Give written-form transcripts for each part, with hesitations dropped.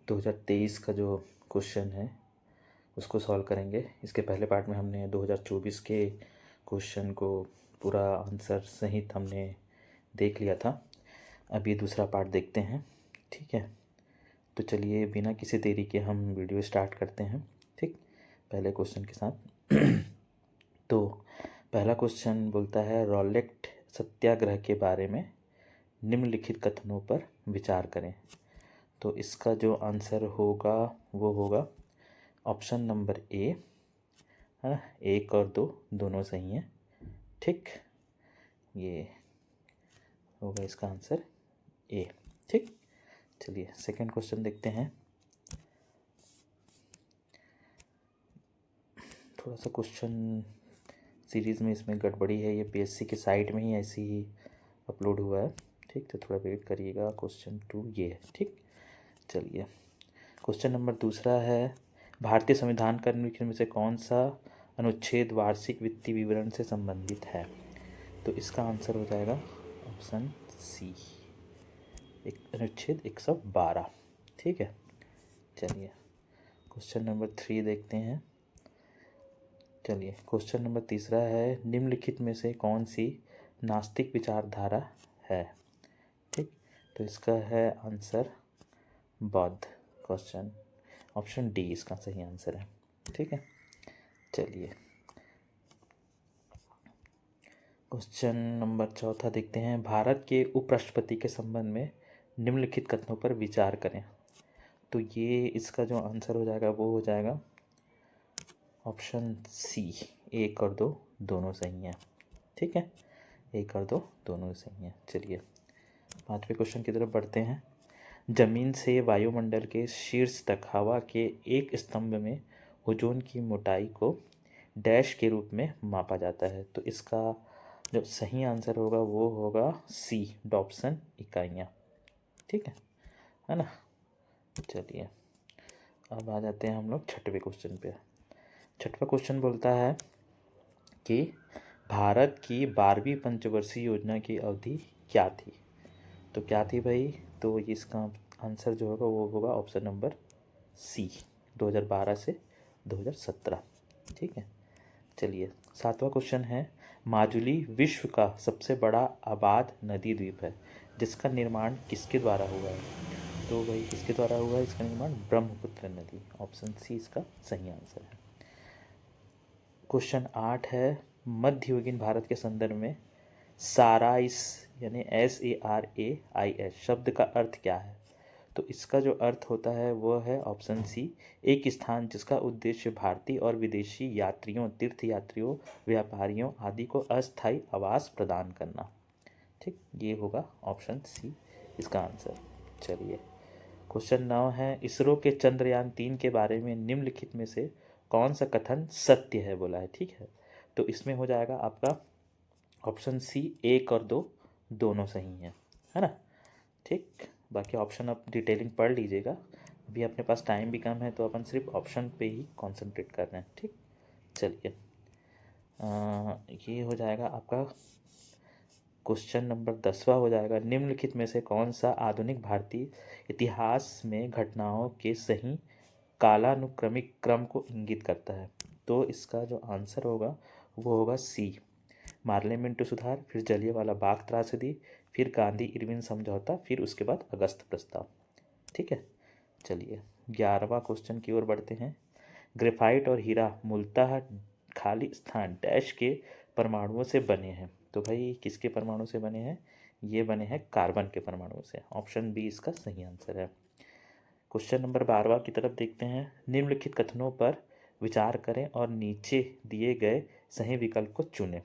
2023 का जो क्वेश्चन है उसको सॉल्व करेंगे। इसके पहले पार्ट में हमने 2024 के क्वेश्चन को पूरा आंसर सहित हमने देख लिया था। अब ये दूसरा पार्ट देखते हैं, ठीक है। तो चलिए बिना किसी देरी के हम वीडियो स्टार्ट करते हैं, ठीक। पहले क्वेश्चन के साथ तो पहला क्वेश्चन बोलता है रॉलेट सत्याग्रह के बारे में निम्नलिखित कथनों पर विचार करें। तो इसका जो आंसर होगा वो होगा ऑप्शन नंबर ए, है ना। 1 और 2 दोनों सही हैं, ठीक। ये होगा इसका आंसर ए, ठीक। चलिए सेकंड क्वेश्चन देखते हैं। थोड़ा सा क्वेश्चन सीरीज़ में इसमें गड़बड़ी है, ये पीएससी के साइट में ही ऐसी ही अपलोड हुआ है, ठीक। तो थोड़ा वेट करिएगा। क्वेश्चन 2 ये है, ठीक। चलिए क्वेश्चन नंबर दूसरा है भारतीय संविधान का निम्नलिखित में से कौन सा अनुच्छेद वार्षिक वित्तीय विवरण से संबंधित है। तो इसका आंसर हो जाएगा ऑप्शन सी, अनुच्छेद 112, ठीक है। चलिए क्वेश्चन नंबर 3 देखते हैं। चलिए क्वेश्चन नंबर तीसरा है निम्नलिखित में से कौन सी नास्तिक विचारधारा है, ठीक। तो इसका है आंसर बौद्ध। क्वेश्चन ऑप्शन डी इसका सही आंसर है, ठीक है। चलिए क्वेश्चन नंबर चौथा देखते हैं भारत के उपराष्ट्रपति के संबंध में निम्नलिखित कथनों पर विचार करें। तो ये इसका जो आंसर हो जाएगा वो हो जाएगा ऑप्शन सी, 1 और 2 दोनों सही हैं, ठीक है। 1 और 2 दोनों सही हैं। चलिए पांचवें क्वेश्चन की तरफ बढ़ते हैं। जमीन से वायुमंडल के शीर्ष तक हवा के एक स्तंभ में ओजोन की मोटाई को डैश के रूप में मापा जाता है। तो इसका जो सही आंसर होगा वो होगा सी, डॉप्सन इकाइयाँ, ठीक है ना। चलिए अब आ जाते हैं हम लोग छठवें क्वेश्चन पे। छठवां क्वेश्चन बोलता है कि भारत की 12वीं पंचवर्षीय योजना की अवधि क्या थी। तो क्या थी भाई, तो इसका आंसर जो होगा वो होगा ऑप्शन नंबर सी, 2012 से 2017, ठीक है। चलिए सातवां क्वेश्चन है माजुली विश्व का सबसे बड़ा आबाद नदी द्वीप है जिसका निर्माण किसके द्वारा हुआ है। तो भाई किसके द्वारा हुआ है इसका निर्माण, ब्रह्मपुत्र नदी, ऑप्शन सी इसका सही आंसर है। क्वेश्चन 8 है मध्ययुगीन भारत के संदर्भ में साराइस यानी SARAIS शब्द का अर्थ क्या है। तो इसका जो अर्थ होता है वो है ऑप्शन सी, एक स्थान जिसका उद्देश्य भारतीय और विदेशी यात्रियों, तीर्थयात्रियों, व्यापारियों आदि को अस्थायी आवास प्रदान करना, ठीक। ये होगा ऑप्शन सी इसका आंसर। चलिए क्वेश्चन 9 है इसरो के चंद्रयान 3 के बारे में निम्नलिखित में से कौन सा कथन सत्य है बोला है, ठीक है। तो इसमें हो जाएगा आपका ऑप्शन सी, 1 और 2 दोनों सही हैं, है ना, ठीक। बाकी ऑप्शन आप डिटेलिंग पढ़ लीजिएगा, अभी अपने पास टाइम भी कम है तो अपन सिर्फ ऑप्शन पे ही कंसंट्रेट कर रहे हैं, ठीक। चलिए ये हो जाएगा आपका क्वेश्चन नंबर 10वां हो जाएगा निम्नलिखित में से कौन सा आधुनिक भारतीय इतिहास में घटनाओं के सही कालानुक्रमिक क्रम को इंगित करता है। तो इसका जो आंसर होगा वो होगा सी, मार्ले मिंटो सुधार, फिर जलियांवाला बाग त्रासदी, फिर गांधी इरविन समझौता, फिर उसके बाद अगस्त प्रस्ताव, ठीक है। चलिए 11वां क्वेश्चन की ओर बढ़ते हैं। ग्रेफाइट और हीरा मूलतः खाली स्थान डैश के परमाणुओं से बने हैं। तो भाई किसके परमाणु से बने हैं, ये बने हैं कार्बन के परमाणु से, ऑप्शन बी इसका सही आंसर है। क्वेश्चन नंबर 12वां की तरफ देखते हैं निम्नलिखित कथनों पर विचार करें और नीचे दिए गए सही विकल्प को चुनें,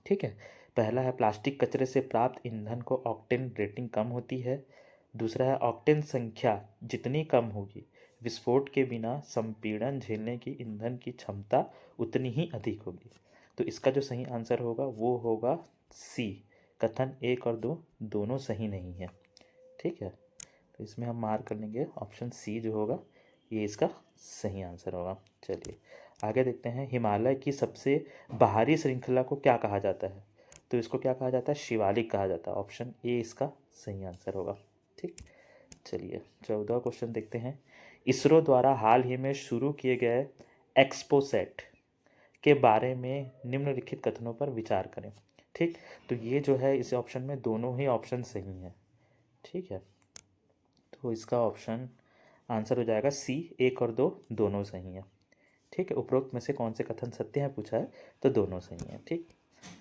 ठीक है। पहला है प्लास्टिक कचरे से प्राप्त ईंधन को ऑक्टेन रेटिंग कम होती है। दूसरा है ऑक्टेन संख्या जितनी कम होगी विस्फोट के बिना संपीड़न झेलने की ईंधन की क्षमता उतनी ही अधिक होगी। तो इसका जो सही आंसर होगा वो होगा सी, कथन 1 और 2 दोनों सही नहीं है, ठीक है। तो इसमें हम मार्क कर लेंगे ऑप्शन सी जो होगा ये इसका सही आंसर होगा। चलिए आगे देखते हैं हिमालय की सबसे बाहरी श्रृंखला को क्या कहा जाता है। तो इसको क्या कहा जाता है, शिवालिक कहा जाता है, ऑप्शन ए इसका सही आंसर होगा, ठीक। चलिए 14वां क्वेश्चन देखते हैं। इसरो द्वारा हाल ही में शुरू किए गए एक्सपोसेट के बारे में निम्नलिखित कथनों पर विचार करें। ठीक, तो ये जो है इस ऑप्शन में दोनों ही ऑप्शन सही हैं। ठीक है, तो इसका ऑप्शन आंसर हो जाएगा सी, 1 और 2 दोनों सही हैं। ठीक है, उपरोक्त में से कौन से कथन सत्य है पूछा है, तो दोनों सही हैं। ठीक,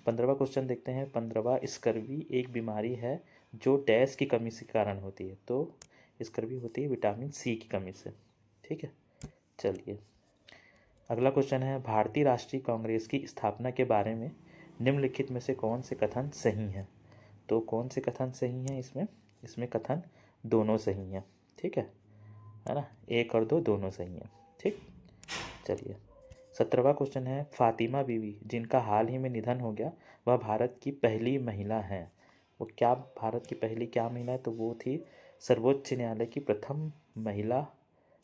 15वां क्वेश्चन देखते हैं। 15वां, स्कर्वी एक बीमारी है जो डैश की कमी से कारण होती है, तो स्कर्वी होती है विटामिन सी की कमी से। ठीक है, चलिए अगला क्वेश्चन है, भारतीय राष्ट्रीय कांग्रेस की स्थापना के बारे में निम्नलिखित में से कौन से कथन सही हैं। तो कौन से कथन सही हैं इसमें, इसमें कथन दोनों सही हैं। ठीक है ना, 1 और 2 दोनों सही हैं। ठीक, चलिए 17वां क्वेश्चन है, फातिमा बीवी जिनका हाल ही में निधन हो गया वह भारत की पहली महिला है। वो क्या भारत की पहली क्या महिला है, तो वो थी सर्वोच्च न्यायालय की प्रथम महिला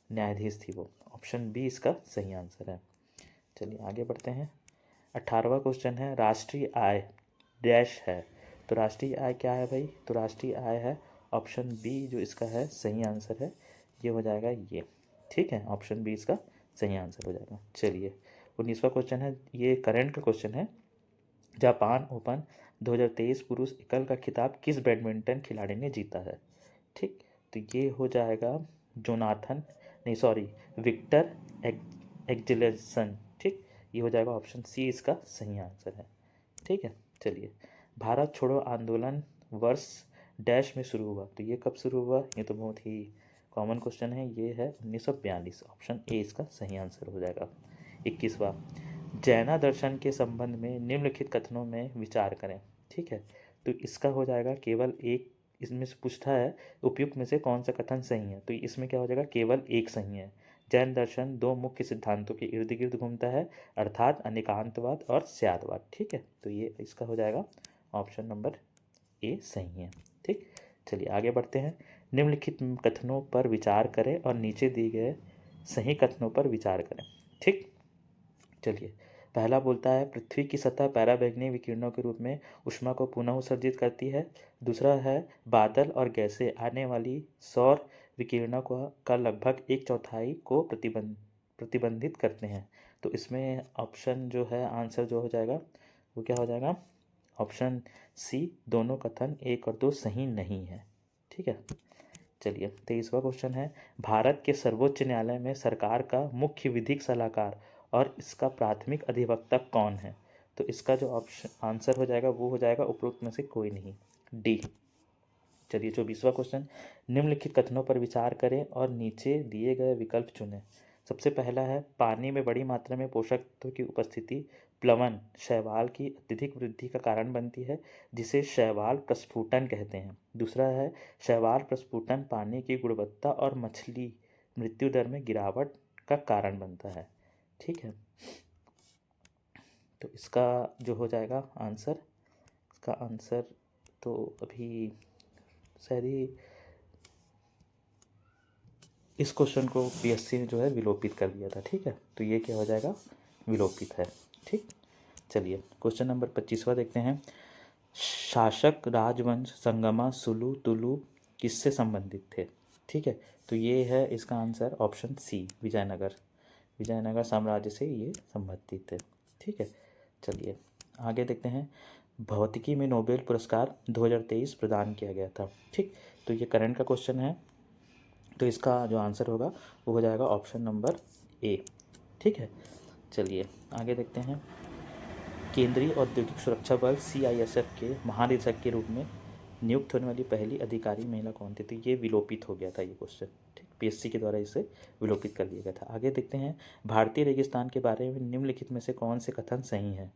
न्यायाधीश थी वो। ऑप्शन बी इसका सही आंसर है। चलिए आगे बढ़ते हैं। 18वां क्वेश्चन है, राष्ट्रीय आय डैश है। तो राष्ट्रीय आय क्या है भाई, तो राष्ट्रीय आय है ऑप्शन बी जो इसका है सही आंसर है, ये हो जाएगा ये। ठीक है, ऑप्शन बी इसका सही आंसर हो जाएगा। चलिए 19वां क्वेश्चन है, ये करंट का क्वेश्चन है। जापान ओपन 2023 पुरुष एकल का खिताब किस बैडमिंटन खिलाड़ी ने जीता है। ठीक, तो ये हो जाएगा जोनाथन, नहीं सॉरी, विक्टर एग्जिलेसन। ठीक, ये हो जाएगा ऑप्शन सी इसका सही आंसर है। ठीक है, चलिए भारत छोड़ो आंदोलन वर्ष डैश में शुरू हुआ, तो ये कब शुरू हुआ, ये तो बहुत ही कॉमन क्वेश्चन है, ये है 1942। ऑप्शन ए इसका सही आंसर हो जाएगा। 21वां, जैना दर्शन के संबंध में निम्नलिखित कथनों में विचार करें। ठीक है, तो इसका हो जाएगा केवल एक, इसमें से पूछता है उपयुक्त में से कौन सा कथन सही है, तो इसमें क्या हो जाएगा केवल एक सही है। जैन दर्शन दो मुख्य सिद्धांतों के इर्द गिर्द घूमता है, अर्थात अनेकांतवाद और स्यादवाद। ठीक है, तो ये इसका हो जाएगा ऑप्शन नंबर ए सही है। ठीक, चलिए आगे बढ़ते हैं। निम्नलिखित कथनों पर विचार करें और नीचे दिए गए सही कथनों पर विचार करें। ठीक, चलिए पहला बोलता है पृथ्वी की सतह पराबैंगनी विकिरणों के रूप में ऊष्मा को पुनः उत्सर्जित करती है। दूसरा है बादल और गैसें आने वाली सौर विकिरणों का लगभग 1/4 को प्रतिबंधित करते हैं। तो इसमें ऑप्शन जो है आंसर जो हो जाएगा वो क्या हो जाएगा, ऑप्शन सी, दोनों कथन 1 और 2 सही नहीं है। ठीक है, चलिए 23वां क्वेश्चन है, भारत के सर्वोच्च न्यायालय में सरकार का मुख्य विधिक सलाहकार और इसका प्राथमिक अधिवक्ता कौन है। तो इसका जो ऑप्शन आंसर हो जाएगा वो हो जाएगा उपरोक्त में से कोई नहीं, डी। चलिए 24वां क्वेश्चन, निम्नलिखित कथनों पर विचार करें और नीचे दिए गए विकल्प चुनें। सबसे पहला है पानी में बड़ी मात्रा में पोषक तत्वों की उपस्थिति प्लवन शैवाल की अत्यधिक वृद्धि का कारण बनती है, जिसे शैवाल प्रस्फुटन कहते हैं। दूसरा है शैवाल प्रस्फुटन पानी की गुणवत्ता और मछली मृत्यु दर में गिरावट का कारण बनता है। ठीक है, तो इसका जो हो जाएगा आंसर, इसका आंसर तो अभी शायद ही इस क्वेश्चन को पीएससी ने जो है विलोपित कर दिया था। ठीक है, तो ये क्या हो जाएगा, विलोपित है। ठीक, चलिए क्वेश्चन नंबर 25वां देखते हैं। शासक राजवंश संगमा सुलु तुलु किससे संबंधित थे। ठीक है, तो ये है इसका answer option C, Vijayanagara, Vijayanagara साम्राज्य से ये संबंधित थे। ठीक है, चलिए आगे देखते हैं। भौतिकी में नोबेल पुरस्कार 2023 प्रदान किया गया था। ठीक, तो ये करंट का क्वेश्चन है, तो इसका जो आंसर होगा वो हो जाएगा ऑप्शन नंबर ए। ठीक है, चलिए आगे देखते हैं। केंद्रीय औद्योगिक सुरक्षा बल CISF के महानिदेशक के रूप में नियुक्त होने वाली पहली अधिकारी महिला कौन थी, तो ये विलोपित हो गया था ये क्वेश्चन। ठीक, पीएससी के द्वारा इसे विलोपित कर दिया गया था। आगे देखते हैं, भारतीय रेगिस्तान के बारे में निम्नलिखित में से कौन से कथन सही हैं।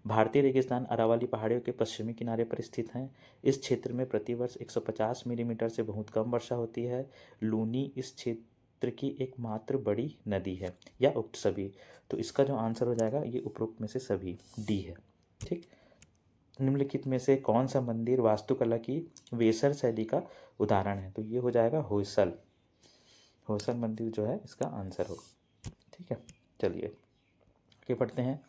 भारतीय रेगिस्तान अरावली पहाड़ियों के पश्चिमी किनारे पर स्थित हैं। इस क्षेत्र में प्रतिवर्ष 150 मिलीमीटर से बहुत कम वर्षा होती है। लूनी इस क्षेत्र की एकमात्र बड़ी नदी है, या उक्त सभी। तो इसका जो आंसर हो जाएगा ये उपरोक्त में से सभी, डी है। ठीक, निम्नलिखित में से कौन सा मंदिर वास्तुकला की वेसर शैली का उदाहरण है, तो ये हो जाएगा होयसल, होयसल मंदिर जो है इसका आंसर होगा। ठीक है, चलिए आगे बढ़ते हैं।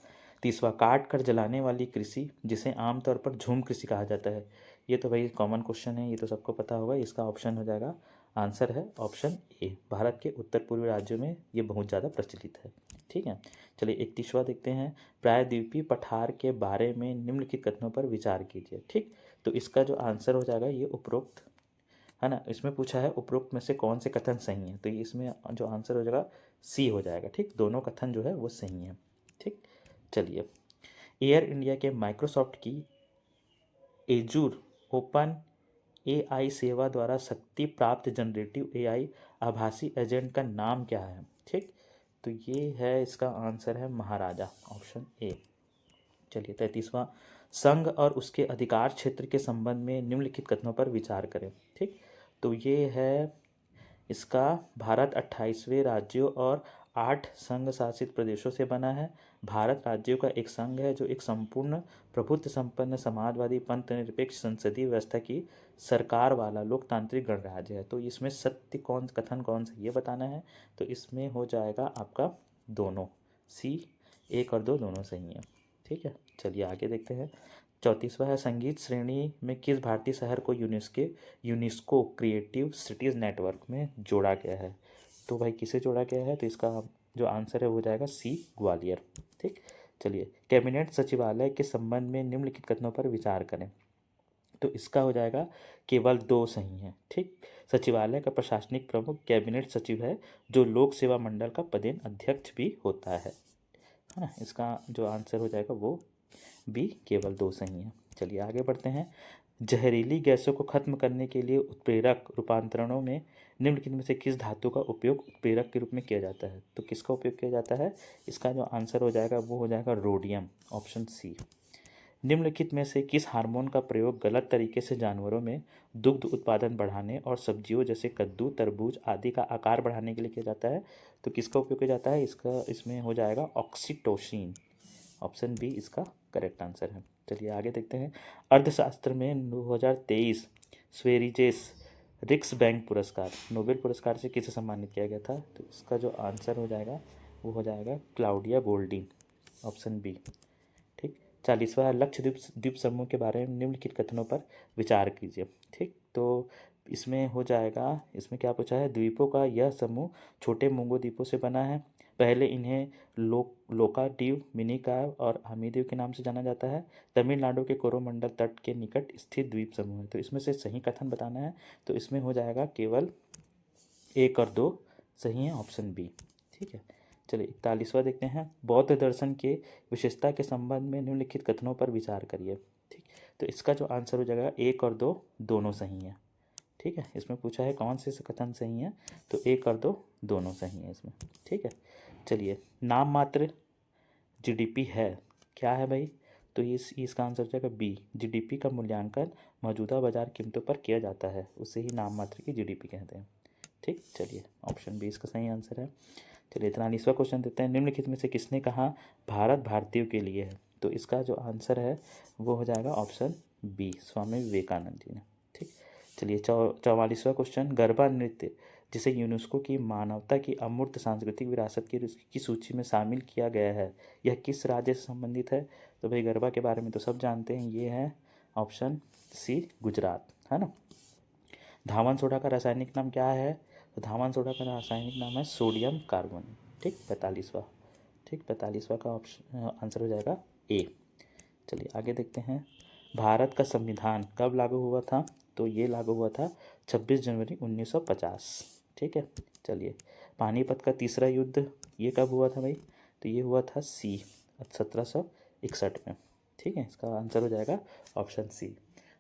30वां, काट कर जलाने वाली कृषि जिसे आमतौर पर झूम कृषि कहा जाता है। ये तो भाई कॉमन क्वेश्चन है, ये तो सबको पता होगा, इसका ऑप्शन हो जाएगा आंसर है ऑप्शन ए। भारत के उत्तर पूर्वी राज्यों में ये बहुत ज़्यादा प्रचलित है। ठीक है, चलिए 31वां देखते हैं। प्रायद्वीपीय पठार के बारे में निम्नलिखित कथनों पर विचार कीजिए। ठीक, तो इसका जो आंसर हो जाएगा ये उपरोक्त, है ना, इसमें पूछा है उपरोक्त में से कौन से कथन सही है, तो ये इसमें जो आंसर हो जाएगा सी हो जाएगा। ठीक, दोनों कथन जो है वो सही है। ठीक, चलिए एयर इंडिया के माइक्रोसॉफ्ट की एजूर ओपन एआई सेवा द्वारा शक्ति प्राप्त जनरेटिव एआई आभासी एजेंट का नाम क्या है। ठीक, तो ये है, इसका आंसर है महाराजा, ऑप्शन ए। चलिए 33वां, संघ और उसके अधिकार क्षेत्र के संबंध में निम्नलिखित कथनों पर विचार करें। ठीक, तो ये है इसका, भारत 28वें राज्यों और 8 संघ शासित प्रदेशों से बना है। भारत राज्यों का एक संघ है जो एक संपूर्ण प्रभुत्व संपन्न समाजवादी पंथ निरपेक्ष संसदीय व्यवस्था की सरकार वाला लोकतांत्रिक गणराज्य है। तो इसमें सत्य कौन कथन कौन सा ये बताना है, तो इसमें हो जाएगा आपका दोनों, सी, 1 और 2 दोनों सही है। ठीक है, चलिए आगे देखते हैं। 34वां है, संगीत श्रेणी में किस भारतीय शहर को यूनेस्को क्रिएटिव सिटीज़ नेटवर्क में जोड़ा गया है। तो भाई किसे जोड़ा गया है, तो इसका जो आंसर है वो जाएगा सी, ग्वालियर। ठीक, चलिए कैबिनेट सचिवालय के संबंध में निम्नलिखित कथनों पर विचार करें। तो इसका हो जाएगा केवल 2 सही हैं। ठीक, सचिवालय का प्रशासनिक प्रमुख कैबिनेट सचिव है जो लोक सेवा मंडल का पदेन अध्यक्ष भी होता है ना। इसका जो आंसर हो जाएगा वो बी, केवल 2 सही है। चलिए आगे बढ़ते हैं। जहरीली गैसों को खत्म करने के लिए उत्प्रेरक रूपांतरणों में निम्नलिखित में से किस धातु का उपयोग उत्प्रेरक के रूप में किया जाता है। तो किसका उपयोग किया जाता है, इसका जो आंसर हो जाएगा वो हो जाएगा रोडियम, ऑप्शन सी। निम्नलिखित में से किस हार्मोन का प्रयोग गलत तरीके से जानवरों में दुग्ध उत्पादन बढ़ाने और सब्जियों जैसे कद्दू तरबूज आदि का आकार बढ़ाने के लिए किया जाता है। तो किसका उपयोग किया जाता है, इसका इसमें हो जाएगा ऑक्सीटोसिन, ऑप्शन बी इसका करेक्ट आंसर है। चलिए आगे देखते हैं। अर्थशास्त्र में 2023 स्वेरिजेस रिक्स बैंक पुरस्कार नोबेल पुरस्कार से किसे सम्मानित किया गया था। तो इसका जो आंसर हो जाएगा वो हो जाएगा क्लाउडिया गोल्डिन, ऑप्शन बी। ठीक, 40वां, लक्षद्वीप द्वीप समूह के बारे में निम्नलिखित कथनों पर विचार कीजिए। ठीक, तो इसमें हो जाएगा, इसमें क्या पूछा है, द्वीपों का यह समूह छोटे मुंगो द्वीपों से बना है। पहले इन्हें लोकाद्वीप, मिनिकॉय और हमीद्वीप के नाम से जाना जाता है। तमिलनाडु के कोरोमंडल तट के निकट स्थित द्वीप समूह है। तो इसमें से सही कथन बताना है, तो इसमें हो जाएगा केवल 1 और 2 सही है, ऑप्शन बी। ठीक है, चलिए 41वां देखते हैं। बौद्ध दर्शन के विशेषता के संबंध में निम्नलिखित कथनों पर विचार करिए। ठीक, तो इसका जो आंसर हो जाएगा 1 और 2 दोनों सही हैं। ठीक है, इसमें पूछा है कौन से कथन सही हैं, तो 1 और 2 दोनों सही हैं इसमें। ठीक है, चलिए नाम मात्र जीडीपी है, क्या है भाई, तो इसका आंसर हो जाएगा बी। जीडीपी का मूल्यांकन मौजूदा बाजार कीमतों पर किया जाता है, उसे ही नाम मात्र की जीडीपी कहते हैं। ठीक, चलिए ऑप्शन बी इसका सही आंसर है। चलिए 43वां क्वेश्चन देते हैं। निम्नलिखित में से किसने कहा भारत भारतीयों के लिए है। तो इसका जो आंसर है वो हो जाएगा ऑप्शन बी, स्वामी विवेकानंद जी ने। ठीक, चलिए 44वां क्वेश्चन। गरबा नृत्य जिसे यूनेस्को की मानवता की अमूर्त सांस्कृतिक विरासत की सूची में शामिल किया गया है, यह किस राज्य से संबंधित है। तो भाई गरबा के बारे में तो सब जानते हैं, ये है ऑप्शन सी, गुजरात, है ना। धावन सोडा का रासायनिक नाम क्या है, तो धावन सोडा का रासायनिक नाम है सोडियम कार्बन। ठीक, 45वां, ठीक 45वां का ऑप्शन आंसर हो जाएगा ए। चलिए आगे देखते हैं। भारत का संविधान कब लागू हुआ था, तो ये लागू हुआ था 26 जनवरी 1950। ठीक है, चलिए पानीपत का तीसरा युद्ध ये कब हुआ था भाई, तो ये हुआ था सी, 1761 में। ठीक है, इसका आंसर हो जाएगा ऑप्शन सी।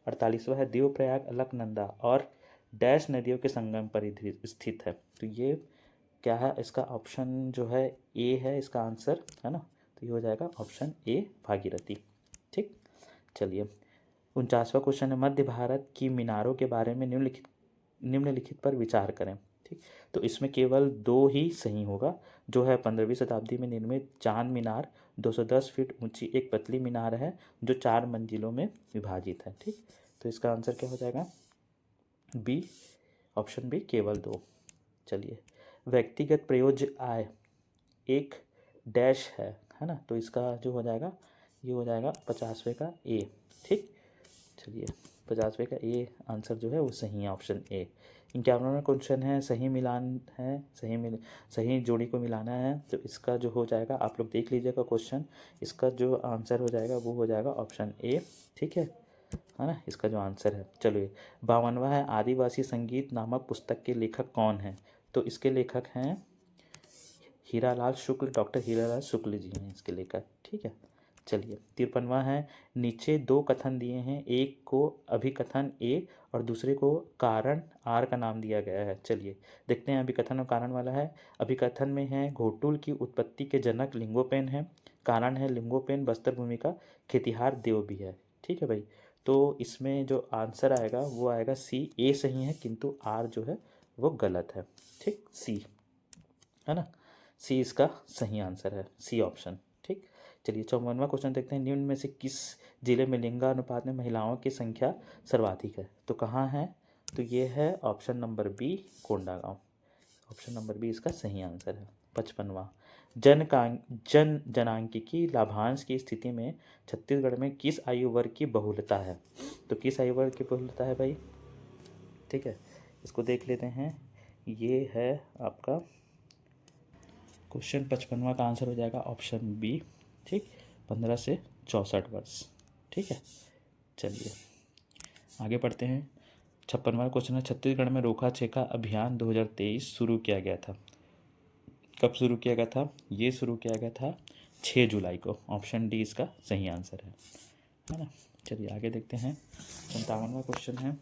48वां है, देवप्रयाग अलकनंदा और डैश नदियों के संगम पर स्थित है। तो ये क्या है, इसका ऑप्शन जो है ए है इसका आंसर, है ना। तो ये हो जाएगा ऑप्शन ए, भागीरथी। ठीक, चलिए 49वां क्वेश्चन है। मध्य भारत की मीनारों के बारे में निम्नलिखित पर विचार करें। ठीक, तो इसमें केवल 2 ही सही होगा। जो है 15वीं शताब्दी में निर्मित चांद मीनार 210 फीट ऊंची एक पतली मीनार है जो 4 मंजिलों में विभाजित है। ठीक, तो इसका आंसर क्या हो जाएगा, बी, ऑप्शन बी, केवल 2। चलिए व्यक्तिगत प्रयोज्य आय एक डैश है ना। तो इसका जो हो जाएगा ये हो जाएगा 50वें का ए। ठीक, चलिए 50वें का ए आंसर जो है वो सही है, ऑप्शन ए। 51वां क्वेश्चन है सही मिलान है, सही जोड़ी को मिलाना है। तो इसका जो हो जाएगा आप लोग देख लीजिएगा क्वेश्चन, इसका जो आंसर हो जाएगा वो हो जाएगा ऑप्शन ए। ठीक है ना, इसका जो आंसर है। चलिए 52वां है आदिवासी संगीत नामक पुस्तक के लेखक कौन है। तो इसके लेखक हैं हीरालाल शुक्ल, डॉक्टर हीरालाल शुक्ल जी हैं इसके लेखक। ठीक है, चलिए 53वां है नीचे दो कथन दिए हैं, एक को अभिकथन ए और दूसरे को कारण आर का नाम दिया गया है। चलिए देखते हैं अभिकथन और कारण वाला है। अभिकथन में है घोटुल की उत्पत्ति के जनक लिंगोपेन है, कारण है लिंगोपेन बस्तर भूमि का खेतिहार देव भी है। ठीक है भाई, तो इसमें जो आंसर आएगा वो आएगा सी। ए सही है किंतु आर जो है वो गलत है। ठीक, सी है ना, सी इसका सही आंसर है, सी ऑप्शन। ठीक, चलिए 54वां क्वेश्चन देखते हैं निम्न में से किस जिले में लिंगानुपात में महिलाओं की संख्या सर्वाधिक है। तो कहाँ है, तो ये है option number B Kondagaon. Option number B इसका सही आंसर है। 55वां जनांकिकी लाभांश की स्थिति में छत्तीसगढ़ में किस आयु वर्ग की बहुलता है। तो किस आयु वर्ग की बहुलता है भाई, ठीक है, इसको देख लेते हैं। ये है आपका क्वेश्चन 55वां का आंसर हो जाएगा ऑप्शन बी। ठीक, 15 से 64 वर्ष। ठीक है, चलिए आगे बढ़ते हैं। 56वां क्वेश्चन है छत्तीसगढ़ में रोका छेका अभियान 2023 शुरू किया गया था। कब शुरू किया गया था, ये शुरू किया गया था 6 जुलाई को। ऑप्शन डी इसका सही आंसर है ना। चलिए आगे देखते हैं। 57वां क्वेश्चन है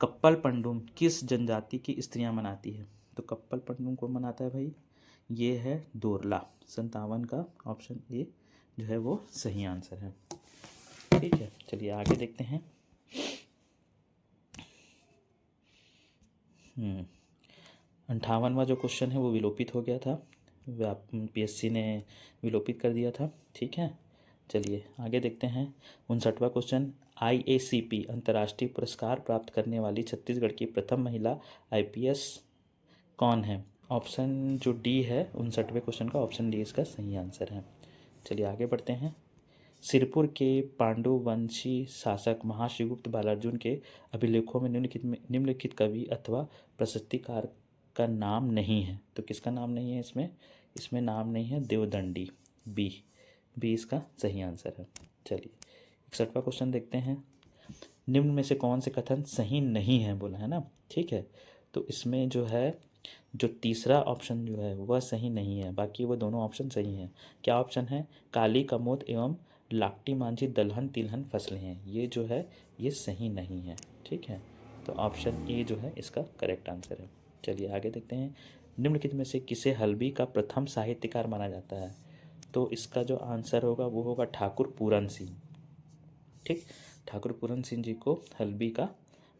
कप्पल पंडुम किस जनजाति की स्त्रियां मनाती है। तो कप्पल पंडुम को मनाता है भाई, ये है दोरला। 57 का ऑप्शन ए जो है वो सही आंसर है। ठीक है, चलिए आगे देखते हैं। 58वां जो क्वेश्चन है वो विलोपित हो गया था, पीएससी ने विलोपित कर दिया था। ठीक है, चलिए आगे देखते हैं। 59वां क्वेश्चन IACP अंतर्राष्ट्रीय पुरस्कार प्राप्त करने वाली छत्तीसगढ़ की प्रथम महिला IPS कौन है। ऑप्शन जो डी है 59वें क्वेश्चन का ऑप्शन डी इसका सही आंसर है। चलिए आगे बढ़ते हैं। सिरपुर के पांडुवंशी शासक महाशिवगुप्त बालार्जुन के अभिलेखों में निम्नलिखित कवि अथवा प्रशस्तिकार का नाम नहीं है। तो किसका नाम नहीं है इसमें, इसमें नाम नहीं है देवदंडी। बी इसका सही आंसर है। चलिए 61वां क्वेश्चन देखते हैं। निम्न में से कौन से कथन सही नहीं है बोला है ना। ठीक है, तो इसमें जो है जो तीसरा ऑप्शन जो है वह सही नहीं है, बाकी वो दोनों ऑप्शन सही हैं। क्या ऑप्शन है, काली कमोद एवं लाकटी मांझी दलहन तिलहन फसलें हैं, ये जो है ये सही नहीं है। ठीक है, तो ऑप्शन ए जो है इसका करेक्ट आंसर है। चलिए आगे देखते हैं। निम्नलिखित में से किसे हल्बी का प्रथम साहित्यकार माना जाता है। तो इसका जो आंसर होगा वो होगा ठाकुर पूरन सिंह। ठीक, ठाकुर पूरन सिंह जी को हल्बी का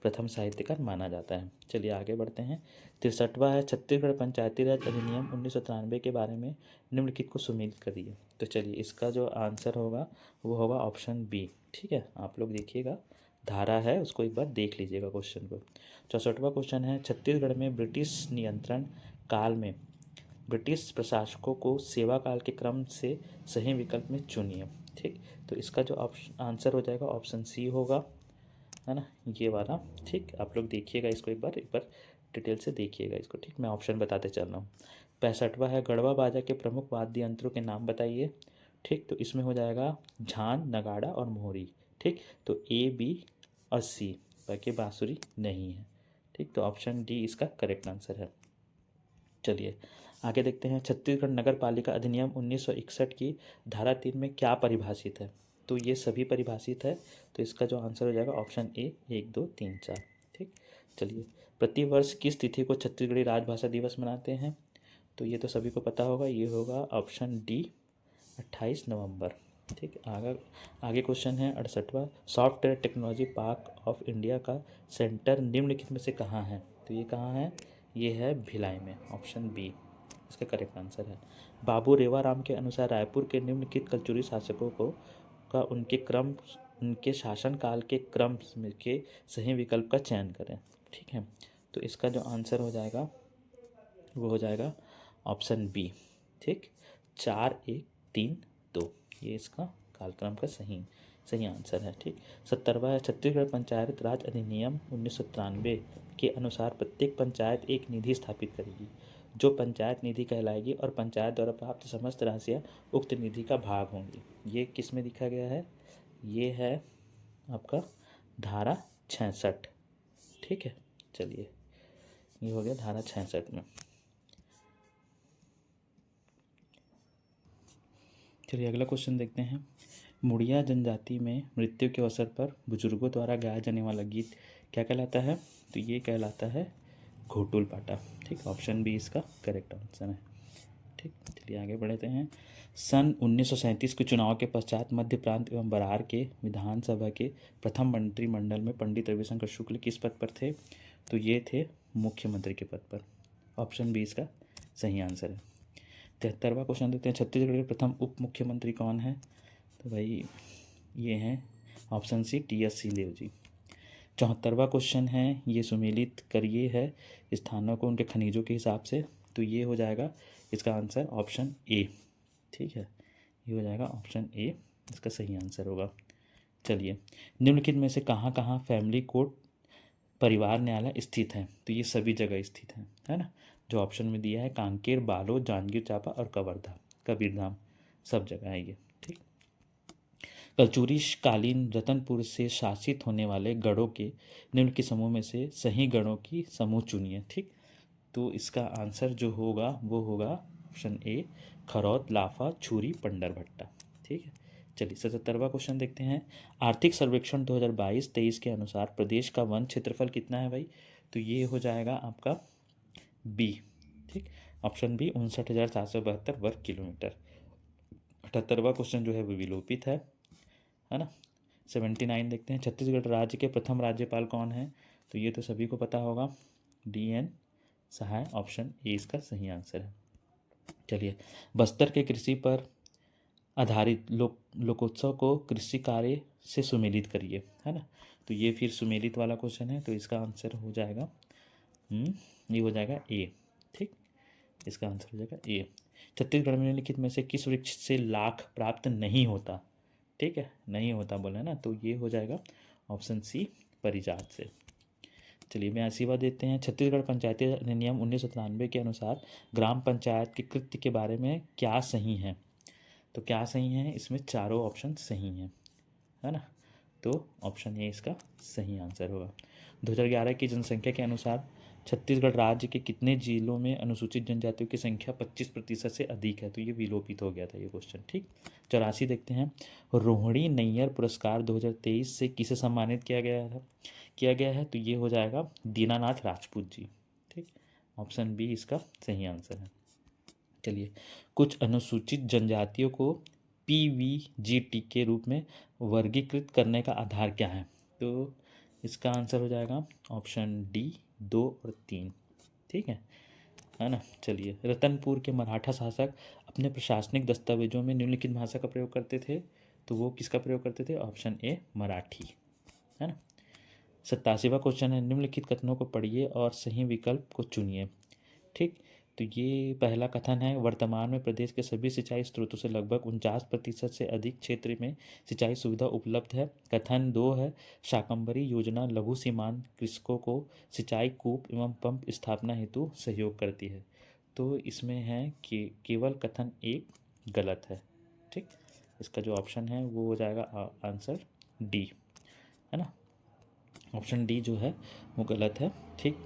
प्रथम साहित्यकार माना जाता है। चलिए आगे बढ़ते हैं। 63वां है छत्तीसगढ़ पंचायती राज अधिनियम 1993 के बारे में निम्नलिखित को सुमेलित करिए। तो चलिए इसका जो आंसर होगा वो होगा ऑप्शन बी। ठीक है, आप लोग देखिएगा, धारा है उसको एक बार देख लीजिएगा क्वेश्चन को। 64वां क्वेश्चन है छत्तीसगढ़ में ब्रिटिश नियंत्रण काल में ब्रिटिश प्रशासकों को सेवा काल के क्रम से सही विकल्प में चुनिए। ठीक, तो इसका जो ऑप्शन आंसर हो जाएगा ऑप्शन सी होगा, है ना, ये वाला। ठीक, आप लोग देखिएगा इसको एक बार डिटेल से देखिएगा इसको। ठीक, मैं ऑप्शन बताते चल रहा हूँ। 65वां है गढ़वा बाजा के प्रमुख वाद्य यंत्रों के नाम बताइए। ठीक, तो इसमें हो जाएगा झान, नगाड़ा और मोहरी। ठीक, तो ए बी और सी, बाकी बांसुरी नहीं है। ठीक, तो ऑप्शन डी इसका करेक्ट आंसर है। चलिए आगे देखते हैं। छत्तीसगढ़ नगर पालिका अधिनियम 1961 की धारा 3 में क्या परिभाषित है। तो ये सभी परिभाषित है, तो इसका जो आंसर हो जाएगा ऑप्शन ए 1 2 3 4। ठीक, चलिए प्रतिवर्ष किस तिथि को छत्तीसगढ़ी राजभाषा दिवस मनाते हैं। तो ये तो सभी को पता होगा, ये होगा ऑप्शन डी 28 नवंबर। ठीक, आगे क्वेश्चन है 68वां software technology park of India का सेंटर निम्नलिखित में से कहाँ है। तो ये कहाँ है, ये है भिलाई में। ऑप्शन बी इसका करेक्ट आंसर है। बाबू रेवाराम के अनुसार रायपुर के निम्नलिखित कलचुरी शासकों को का उनके शासन काल के क्रम के सही विकल्प का चयन करें। ठीक है, तो इसका जो आंसर हो जाएगा वो हो जाएगा ऑप्शन बी। ठीक, 4 1 3 2 ये इसका कालक्रम का सही सही आंसर है। ठीक। 70वां है, छत्तीसगढ़ पंचायत राज अधिनियम 1993 के अनुसार प्रत्येक पंचायत एक निधि स्थापित करेगी जो पंचायत निधि कहलाएगी और पंचायत द्वारा प्राप्त समस्त राशियाँ उक्त निधि का भाग होंगी। ये किस में लिखा गया है? ये है आपका धारा 66। ठीक है, चलिए ये हो गया धारा 66 में। चलिए अगला क्वेश्चन देखते हैं। मुड़िया जनजाति में मृत्यु के अवसर पर बुजुर्गों द्वारा गाया जाने वाला गीत क्या कहलाता है? तो ये कहलाता है घोटुल पाटा। ठीक, ऑप्शन बी इसका करेक्ट आंसर है। ठीक, चलिए आगे बढ़ते हैं। सन 1937 के चुनाव के पश्चात मध्य प्रांत एवं बरार के विधानसभा के प्रथम मंत्रिमंडल में पंडित रविशंकर शुक्ल किस पद पर थे? तो ये थे मुख्यमंत्री के पद पर। ऑप्शन बी इसका सही आंसर है। 73वां क्वेश्चन देखते हैं। छत्तीसगढ़ के प्रथम उप मुख्यमंत्री कौन है? तो भाई ये हैं ऑप्शन सी टी.एस. सिंहदेव जी। 74वां क्वेश्चन है, ये सुमेलित करिए है स्थानों को उनके खनिजों के हिसाब से। तो ये हो जाएगा इसका आंसर ऑप्शन ए। ठीक है, ये हो जाएगा ऑप्शन ए इसका सही आंसर होगा। चलिए, निम्नलिखित में से कहाँ कहाँ फैमिली कोर्ट परिवार न्यायालय स्थित है? तो ये सभी जगह स्थित है ना। जो ऑप्शन में दिया है कांकेर, बालोद, जांजगीर चांपा और कबीरधाम सब जगह है ये। ठीक। कलचुरी कालीन रतनपुर से शासित होने वाले गढ़ों के निम्न के समूह में से सही गढ़ों की समूह चुनिए। ठीक, तो इसका आंसर जो होगा वो होगा ऑप्शन ए खरौद, लाफा, छुरी, पंडरभट्टा। ठीक है, चलिए 77वां क्वेश्चन देखते हैं। आर्थिक सर्वेक्षण 2022-23 के अनुसार प्रदेश का वन क्षेत्रफल कितना है भाई? तो ये हो जाएगा आपका बी। ठीक, ऑप्शन बी 59,772 वर्ग किलोमीटर। 78वां क्वेश्चन जो है वो विलोपित है ना। 79 देखते हैं। छत्तीसगढ़ राज्य के प्रथम राज्यपाल कौन है? तो ये तो सभी को पता होगा, डी.एन. सहाय। ऑप्शन ए इसका सही आंसर है। चलिए, बस्तर के कृषि पर आधारित लोकोत्सव को कृषि कार्य से सुमेलित करिए, है ना। तो ये फिर सुमेलित वाला क्वेश्चन है, तो इसका आंसर हो जाएगा ये हो जाएगा ए। ठीक, इसका आंसर हो जाएगा ए। छत्तीसगढ़ में निम्नलिखित में से किस वृक्ष से लाख प्राप्त नहीं होता? ठीक है, नहीं होता बोला है ना, तो ये हो जाएगा ऑप्शन सी परिजात से। चलिए 82वां देते हैं। छत्तीसगढ़ पंचायती अधिनियम 1993 के अनुसार ग्राम पंचायत के कृत्य के बारे में क्या सही है? तो क्या सही है? इसमें चारों ऑप्शन सही हैं, है ना। तो ऑप्शन ए इसका सही आंसर होगा। 2011 की जनसंख्या के अनुसार छत्तीसगढ़ राज्य के कितने जिलों में अनुसूचित जनजातियों की संख्या 25% से अधिक है? तो ये विलोपित हो गया था ये क्वेश्चन। ठीक, 84 देखते हैं। रोहिणी नैयर पुरस्कार 2023 से किसे सम्मानित किया गया है? तो ये हो जाएगा दीनानाथ राजपूत जी। ठीक, ऑप्शन बी इसका सही आंसर है। चलिए, कुछ अनुसूचित जनजातियों को PVGT के रूप में वर्गीकृत करने का आधार क्या है? तो इसका आंसर हो जाएगा ऑप्शन डी 2 और 3। ठीक है ना। चलिए, रतनपुर के मराठा शासक अपने प्रशासनिक दस्तावेजों में निम्नलिखित भाषा का प्रयोग करते थे, तो वो किसका प्रयोग करते थे? ऑप्शन ए मराठी, है ना। 87वां क्वेश्चन है। निम्नलिखित कथनों को पढ़िए और सही विकल्प को चुनिए। ठीक, तो ये पहला कथन है, वर्तमान में प्रदेश के सभी सिंचाई स्रोतों से लगभग 49% से अधिक क्षेत्र में सिंचाई सुविधा उपलब्ध है। कथन 2 है, शाकंभरी योजना लघु सीमांत कृषकों को सिंचाई कूप एवं पंप स्थापना हेतु सहयोग करती है। तो इसमें है कि केवल कथन 1 गलत है। ठीक, इसका जो ऑप्शन है वो हो जाएगा आंसर डी, है ना। ऑप्शन डी जो है वो गलत है। ठीक,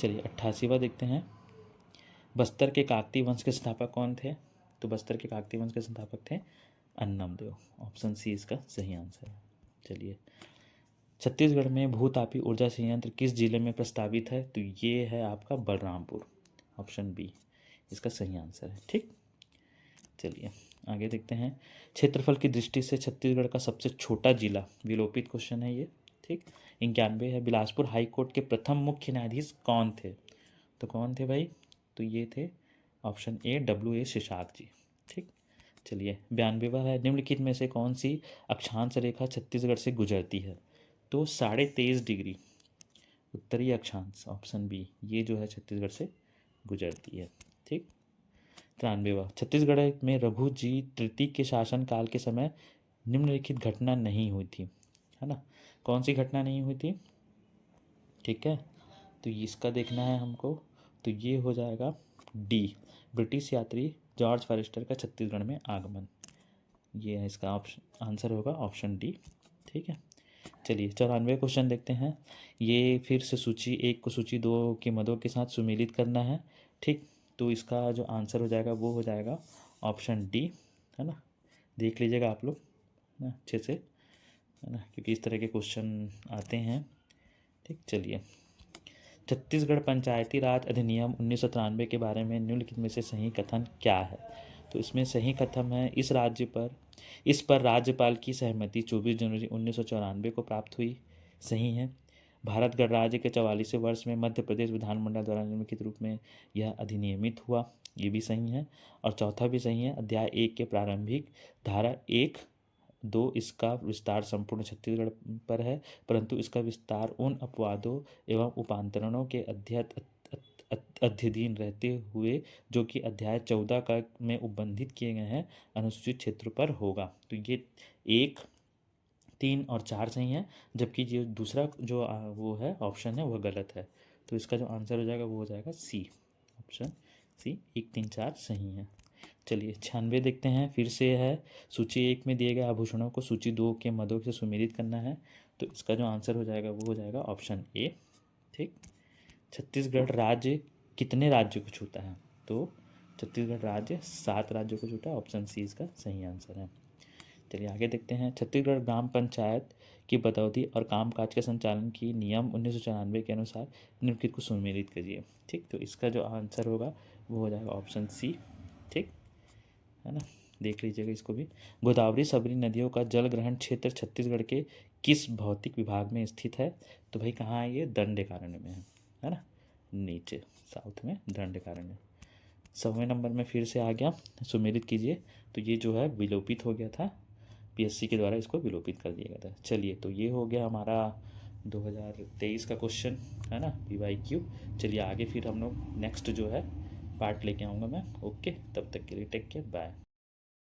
चलिए 88वां देखते हैं। बस्तर के काकतीय वंश के संस्थापक कौन थे? तो बस्तर के काकतीय वंश के संस्थापक थे अन्नमदेव। ऑप्शन सी इसका सही आंसर है। चलिए, छत्तीसगढ़ में भूतापी ऊर्जा संयंत्र किस जिले में प्रस्तावित है? तो ये है आपका बलरामपुर। ऑप्शन बी इसका सही आंसर है। ठीक, चलिए आगे देखते हैं। क्षेत्रफल की दृष्टि से छत्तीसगढ़ का सबसे छोटा जिला, विलोपित क्वेश्चन है ये। ठीक, 91 है। बिलासपुर हाई कोर्ट के प्रथम मुख्य न्यायाधीश कौन थे? तो कौन थे भाई? तो ये थे ऑप्शन ए W.A. शेषाक जी। ठीक, चलिए 92वां है। निम्नलिखित में से कौन सी अक्षांश रेखा छत्तीसगढ़ से गुजरती है? तो 23.5 डिग्री उत्तरी अक्षांश, ऑप्शन बी, ये जो है छत्तीसगढ़ से गुजरती है। ठीक, 93वां। छत्तीसगढ़ में रघु जी तृतीय के शासन काल के समय निम्नलिखित घटना नहीं हुई थी, है ना। कौन सी घटना नहीं हुई थी, ठीक है, तो इसका देखना है हमको। तो ये हो जाएगा डी, ब्रिटिश यात्री जॉर्ज फॉरेस्टर का छत्तीसगढ़ में आगमन। ये है इसका ऑप्शन, आंसर होगा ऑप्शन डी, ठीक है। चलिए 94 क्वेश्चन देखते हैं। ये फिर से सूची 1 को सूची 2 के मदों के साथ सुमेलित करना है, ठीक। तो इसका जो आंसर हो जाएगा वो हो जाएगा ऑप्शन डी, है ना। देख लीजिएगा आप लोग, है ना, अच्छे से, है ना, क्योंकि इस तरह के क्वेश्चन आते हैं, ठीक। चलिए, छत्तीसगढ़ पंचायती राज अधिनियम 1993 के बारे में निम्नलिखित में से सही कथन क्या है। तो इसमें सही कथन है, इस पर राज्यपाल की सहमति 24 जनवरी 1994 को प्राप्त हुई। सही है। भारत गणराज्य के 44वें वर्ष में मध्य प्रदेश विधानमंडल द्वारा निम्नलिखित रूप में यह अधिनियमित हुआ। ये भी सही है। और चौथा भी सही है, अध्याय 1 के प्रारंभिक धारा 1-2 इसका विस्तार संपूर्ण छत्तीसगढ़ पर है, परंतु इसका विस्तार उन अपवादों एवं उपांतरणों के अध्ययन रहते हुए जो कि अध्याय 14 का में उपबंधित किए गए हैं अनुसूचित क्षेत्र पर होगा। तो ये 1, 3 और 4 सही है, जबकि जो दूसरा जो वो है ऑप्शन है वह गलत है। तो इसका जो आंसर हो जाएगा वो हो जाएगा सी, ऑप्शन सी, 1, 3, 4 सही है। चलिए 96 देखते हैं, फिर से है, सूची 1 में दिए गए आभूषणों को सूची 2 के मदों से सुमेलित करना है। तो इसका जो आंसर हो जाएगा वो हो जाएगा ऑप्शन ए, ठीक। छत्तीसगढ़ राज्य कितने राज्यों को छूता है, तो छत्तीसगढ़ राज्य 7 राज्यों को छूटा है, ऑप्शन सी इसका सही आंसर है। चलिए आगे देखते हैं, छत्तीसगढ़ ग्राम पंचायत की पदौती और कामकाज के संचालन की नियम 1994 के अनुसार निम्नलिखित को सुमेलित करिए, ठीक। तो इसका जो आंसर होगा वो हो जाएगा ऑप्शन सी, ठीक, है ना। देख लीजिएगा इसको भी। गोदावरी सबरी नदियों का जल ग्रहण क्षेत्र छत्तीसगढ़ के किस भौतिक विभाग में स्थित है। तो भाई कहाँ है ये, दंडकारण्य में है ना, नीचे साउथ में दंडकारण्य। 100वें नंबर में फिर से आ गया, सुमेलित कीजिए। तो ये जो है विलोपित हो गया था, पीएससी के द्वारा इसको विलोपित कर दिया गया था। चलिए, तो ये हो गया हमारा 2023 का क्वेश्चन, है ना, PYQ। चलिए आगे फिर हम लोग नेक्स्ट जो है पार्ट लेके आऊँगा मैं। ओके, तब तक के लिए टेक केयर, बाय।